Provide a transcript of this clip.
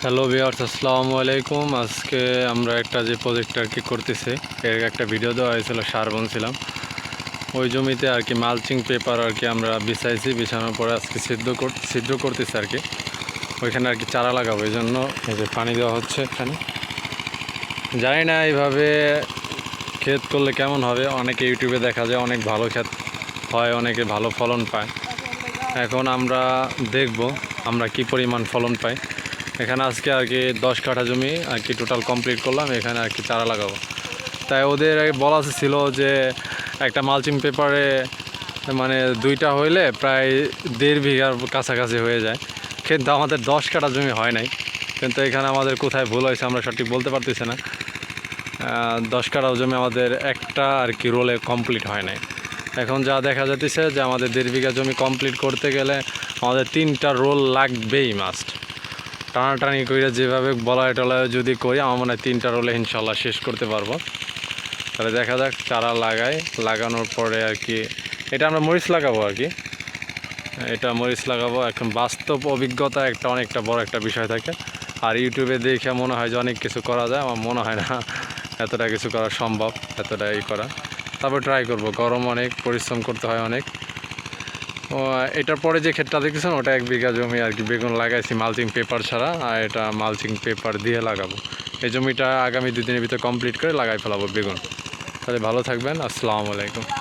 Hello viewers, আসসালামু আলাইকুম। আজকে আমরা একটা যে প্রজেক্ট আর কি করতেছি, এর একটা ভিডিও দেওয়া হয়েছিল, সার বুনছিলাম ওই জমিতে আর কি। মালচিং পেপার আর কি আমরা বিছাইছি, বিছানোর পরে আজকে ছিদ্র করতেছি আর কি। ওইখানে আর কি চারা লাগাবো, এই জন্য এই যে পানি দেওয়া হচ্ছে এখানে। জানি না এইভাবে ক্ষেত করলে কেমন হবে। অনেকে ইউটিউবে দেখা যায় অনেক ভালো ক্ষেত হয়, অনেকে ভালো ফলন পায়। এখন আমরা দেখব আমরা কি পরিমাণ ফলন পাই। এখানে আজকে আর কি 10 কাঠা জমি আর কি টোটাল কমপ্লিট করলাম, এখানে আর কি চারা লাগাবো। তাই ওদের বলা ছিল যে একটা মালচিং পেপারে মানে 2টা হইলে প্রায় 1.5 বিঘার কাছাকাছি হয়ে যায়, কিন্তু আমাদের 10 কাঠা জমি হয় নাই। কিন্তু এখানে আমাদের কোথায় ভুল হয়েছে আমরা সঠিক বলতে পারতেছি না। 10 কাঠা জমি আমাদের একটা আর কি রোলে কমপ্লিট হয় নাই। এখন যা দেখা যাচ্ছে যে আমাদের 1.5 বিঘা জমি কমপ্লিট করতে গেলে আমাদের 3টা রোল লাগবেই মাস্ট। টানাটানি করে যেভাবে বলায় টলায় যদি করি, আমার মনে হয় 3টা রোলে ইনশাল্লাহ শেষ করতে পারবো। তাহলে দেখা যাক, চারা লাগানোর পরে আর কি এটা আমরা মরিচ লাগাবো আর কি। এটা মরিচ লাগাবো। এখন বাস্তব অভিজ্ঞতা একটা অনেকটা বড় একটা বিষয় থাকে। আর ইউটিউবে দেখে মনে হয় যে অনেক কিছু করা যায়, আমার মনে হয় না এতটা কিছু করা সম্ভব, এতটা করা। তারপর ট্রাই করব। গরম অনেক, পরিশ্রম করতে হয় অনেক। ও এটার পরে যে ক্ষেতটা দেখতেছেন ওটা 1 বিঘা জমি আর কি বেগুন লাগাইছি মালচিং পেপার ছাড়া, আর এটা মালচিং পেপার দিয়ে লাগাবো। এই জমিটা আগামী 2 দিনের ভিতরে কমপ্লিট করে লাগাই ফেলাবো বেগুন। তাহলে ভালো থাকবেন। আসসালামু আলাইকুম।